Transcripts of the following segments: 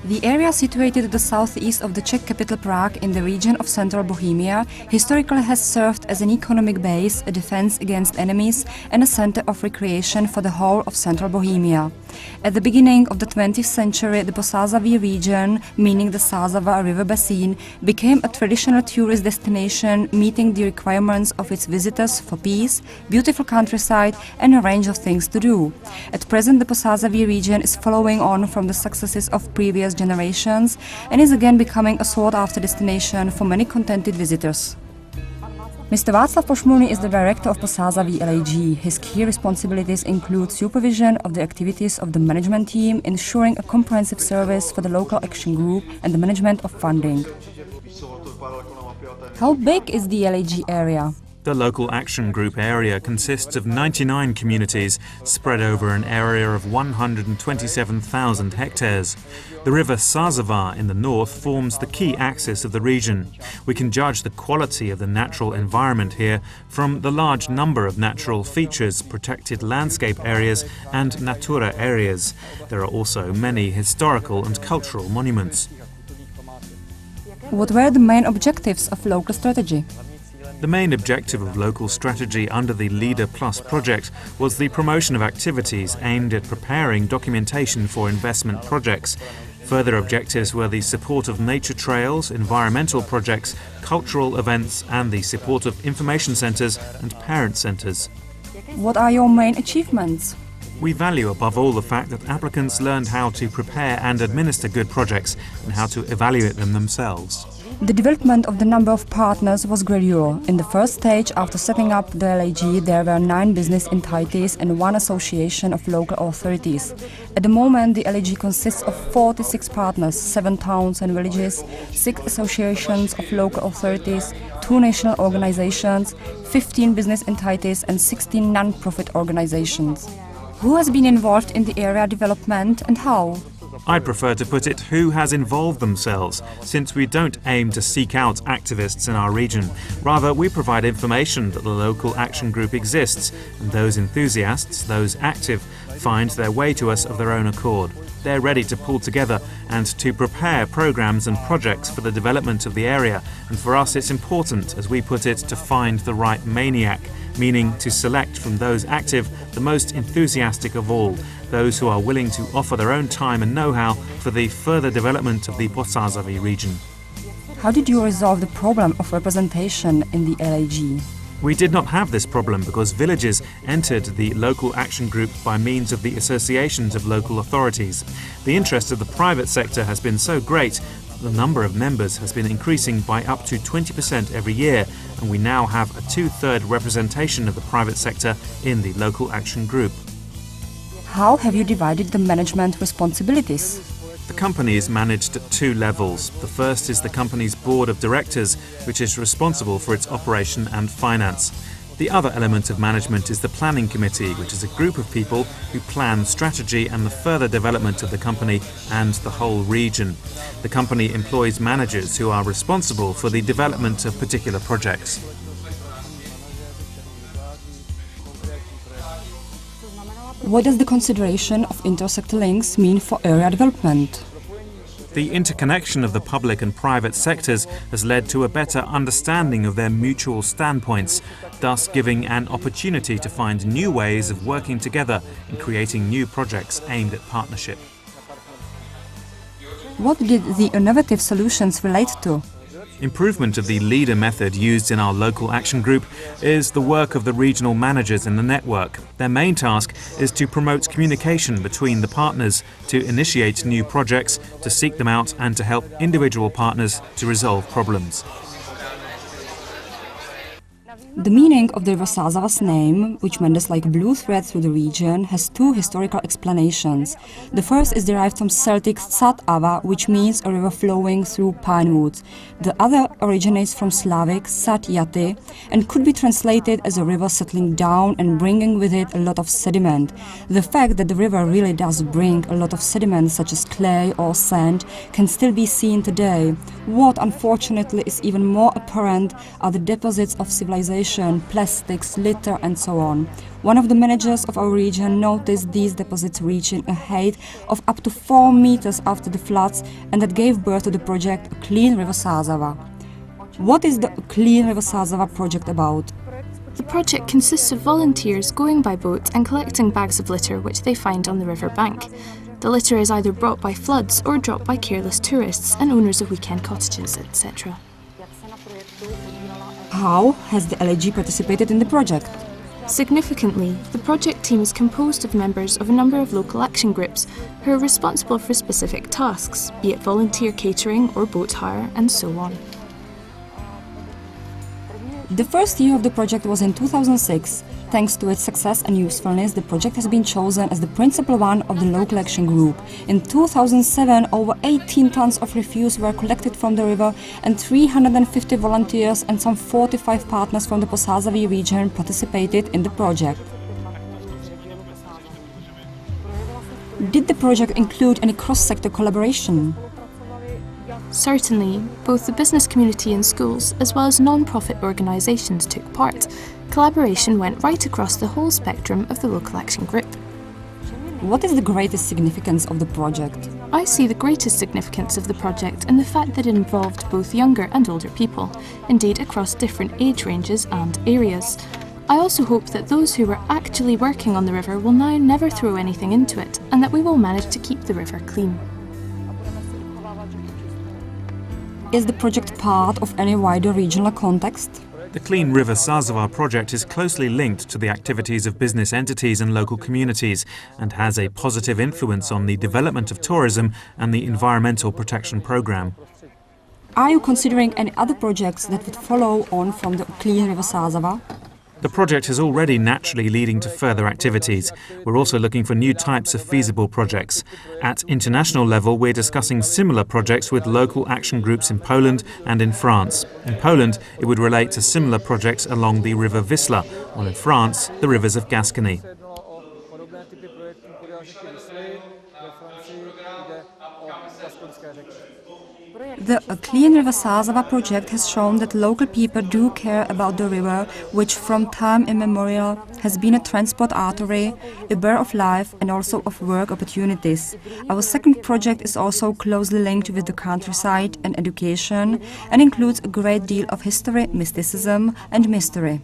The area situated to the southeast of the Czech capital Prague in the region of Central Bohemia historically has served as an economic base, a defense against enemies and a center of recreation for the whole of Central Bohemia. At the beginning of the 20th century, the Posazavi region, meaning the Sázava river basin, became a traditional tourist destination meeting the requirements of its visitors for peace, beautiful countryside and a range of things to do. At present, the Posazavi region is following on from the successes of previous generations and is again becoming a sought-after destination for many contented visitors. Mr. Václav Pošmulný is the director of Posazavi LAG. His key responsibilities include supervision of the activities of the management team, ensuring a comprehensive service for the local action group and the management of funding. How big is the LAG area? The local action group area consists of 99 communities spread over an area of 127,000 hectares. The river Sázava in the north forms the key axis of the region. We can judge the quality of the natural environment here from the large number of natural features, protected landscape areas and Natura areas. There are also many historical and cultural monuments. What were the main objectives of local strategy? The main objective of local strategy under the Leader Plus project was the promotion of activities aimed at preparing documentation for investment projects. Further objectives were the support of nature trails, environmental projects, cultural events and the support of information centres and parent centres. What are your main achievements? We value above all the fact that applicants learned how to prepare and administer good projects and how to evaluate them themselves. The development of the number of partners was gradual. In the first stage, after setting up the LAG, there were 9 business entities and 1 association of local authorities. At the moment, the LAG consists of 46 partners, 7 towns and villages, 6 associations of local authorities, 2 national organizations, 15 business entities and 16 non-profit organizations. Who has been involved in the area development and how? I prefer to put it who has involved themselves, since we don't aim to seek out activists in our region. Rather, we provide information that the local action group exists, and those enthusiasts, those active, find their way to us of their own accord. They're ready to pull together and to prepare programs and projects for the development of the area, and for us it's important, as we put it, to find the right maniac, meaning to select from those active the most enthusiastic of all, those who are willing to offer their own time and know-how for the further development of the Posazavi region. How did you resolve the problem of representation in the LAG? We did not have this problem because villages entered the local action group by means of the associations of local authorities. The interest of the private sector has been so great that the number of members has been increasing by up to 20% every year, and we now have a 2/3 representation of the private sector in the local action group. How have you divided the management responsibilities? The company is managed at 2 levels. The first is the company's board of directors, which is responsible for its operation and finance. The other element of management is the planning committee, which is a group of people who plan strategy and the further development of the company and the whole region. The company employs managers who are responsible for the development of particular projects. What does the consideration of intersector links mean for area development? The interconnection of the public and private sectors has led to a better understanding of their mutual standpoints, thus giving an opportunity to find new ways of working together and creating new projects aimed at partnership. What did the innovative solutions relate to? Improvement of the leader method used in our local action group is the work of the regional managers in the network. Their main task is to promote communication between the partners, to initiate new projects, to seek them out and to help individual partners to resolve problems. The meaning of the river Sázava's name, which meanders like a blue thread through the region, has 2 historical explanations. The first is derived from Celtic Sat Ava, which means a river flowing through pine woods. The other originates from Slavic Sat Yati and could be translated as a river settling down and bringing with it a lot of sediment. The fact that the river really does bring a lot of sediment, such as clay or sand, can still be seen today. What unfortunately is even more apparent are the deposits of civilization pollution, plastics, litter and so on. One of the managers of our region noticed these deposits reaching a height of up to 4 meters after the floods, and that gave birth to the project Clean River Sázava. What is the Clean River Sázava project about? The project consists of volunteers going by boat and collecting bags of litter which they find on the river bank. The litter is either brought by floods or dropped by careless tourists and owners of weekend cottages, etc. How has the LAG participated in the project? Significantly, the project team is composed of members of a number of local action groups who are responsible for specific tasks, be it volunteer catering or boat hire, and so on. The first year of the project was in 2006. Thanks to its success and usefulness, the project has been chosen as the principal one of the local action group. In 2007, over 18 tons of refuse were collected from the river, and 350 volunteers and some 45 partners from the Posazavi region participated in the project. Did the project include any cross-sector collaboration? Certainly, both the business community and schools, as well as non-profit organisations, took part. Collaboration went right across the whole spectrum of the local action group. What is the greatest significance of the project? I see the greatest significance of the project in the fact that it involved both younger and older people, indeed across different age ranges and areas. I also hope that those who were actually working on the river will now never throw anything into it, and that we will manage to keep the river clean. Is the project part of any wider regional context? The Clean River Sázava project is closely linked to the activities of business entities and local communities and has a positive influence on the development of tourism and the environmental protection program. Are you considering any other projects that would follow on from the Clean River Sázava? The project is already naturally leading to further activities. We're also looking for new types of feasible projects. At international level, we're discussing similar projects with local action groups in Poland and in France. In Poland, it would relate to similar projects along the River Wisła, while in France, the rivers of Gascony. The Clean River Sázava project has shown that local people do care about the river, which from time immemorial has been a transport artery, a bear of life and also of work opportunities. Our second project is also closely linked with the countryside and education and includes a great deal of history, mysticism and mystery.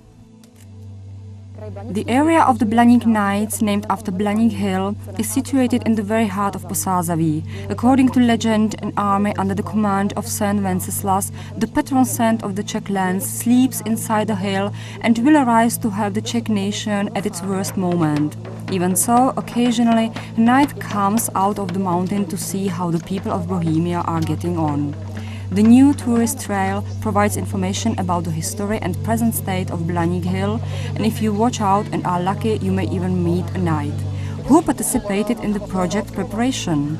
The area of the Blaník Knights, named after Blaník Hill, is situated in the very heart of Posazavi. According to legend, an army under the command of Saint Wenceslas, the patron saint of the Czech lands, sleeps inside the hill and will arise to help the Czech nation at its worst moment. Even so, occasionally, a knight comes out of the mountain to see how the people of Bohemia are getting on. The new tourist trail provides information about the history and present state of Blaník Hill, and if you watch out and are lucky, you may even meet a knight. Who participated in the project preparation?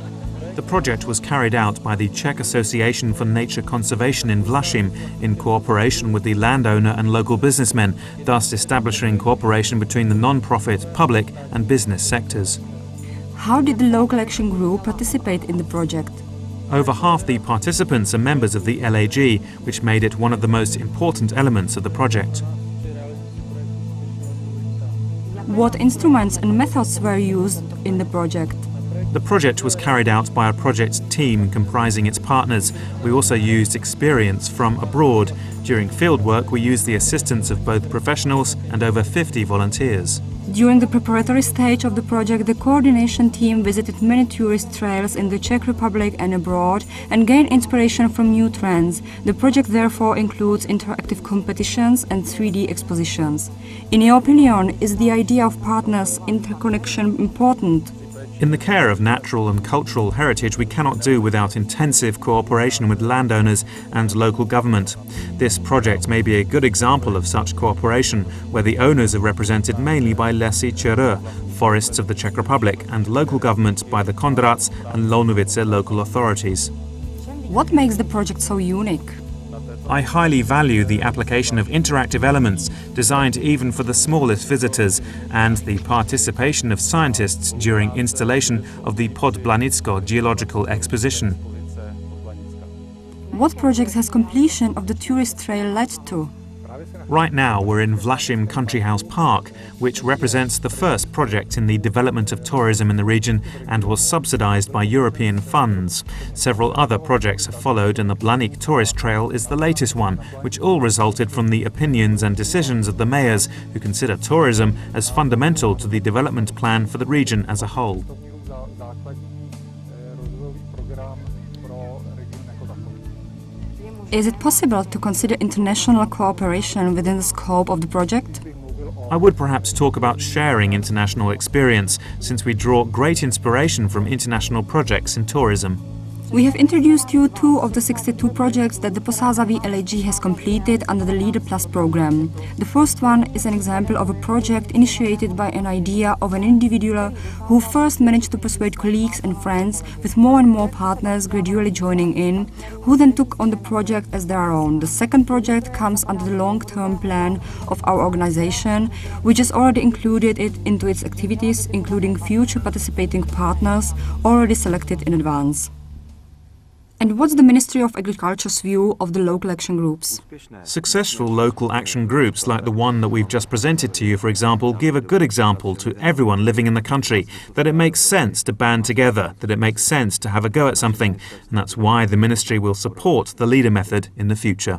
The project was carried out by the Czech Association for Nature Conservation in Vlašim in cooperation with the landowner and local businessmen, thus establishing cooperation between the non-profit, public and business sectors. How did the local action group participate in the project? Over half the participants are members of the LAG, which made it one of the most important elements of the project. What instruments and methods were used in the project? The project was carried out by a project team comprising its partners. We also used experience from abroad. During fieldwork, we used the assistance of both professionals and over 50 volunteers. During the preparatory stage of the project, the coordination team visited many tourist trails in the Czech Republic and abroad and gained inspiration from new trends. The project therefore includes interactive competitions and 3D expositions. In your opinion, is the idea of partners' interconnection important? In the care of natural and cultural heritage, we cannot do without intensive cooperation with landowners and local government. This project may be a good example of such cooperation, where the owners are represented mainly by Lesy ČR, forests of the Czech Republic, and local government by the Kondrats and Lolnovice local authorities. What makes the project so unique? I highly value the application of interactive elements designed even for the smallest visitors and the participation of scientists during installation of the Podblanicko geological exposition. What project has completion of the tourist trail led to? Right now we're in Vlašim Country House Park, which represents the first project in the development of tourism in the region and was subsidised by European funds. Several other projects have followed, and the Blaník Tourist Trail is the latest one, which all resulted from the opinions and decisions of the mayors, who consider tourism as fundamental to the development plan for the region as a whole. Is it possible to consider international cooperation within the scope of the project? I would perhaps talk about sharing international experience, since we draw great inspiration from international projects in tourism. We have introduced you 2 of the 62 projects that the Posazavi LAG has completed under the Leader Plus program. The first one is an example of a project initiated by an idea of an individual who first managed to persuade colleagues and friends, with more and more partners gradually joining in, who then took on the project as their own. The second project comes under the long-term plan of our organization, which has already included it into its activities, including future participating partners already selected in advance. And what's the Ministry of Agriculture's view of the local action groups? Successful local action groups like the one that we've just presented to you, for example, give a good example to everyone living in the country that it makes sense to band together, that it makes sense to have a go at something, and that's why the Ministry will support the Leader method in the future.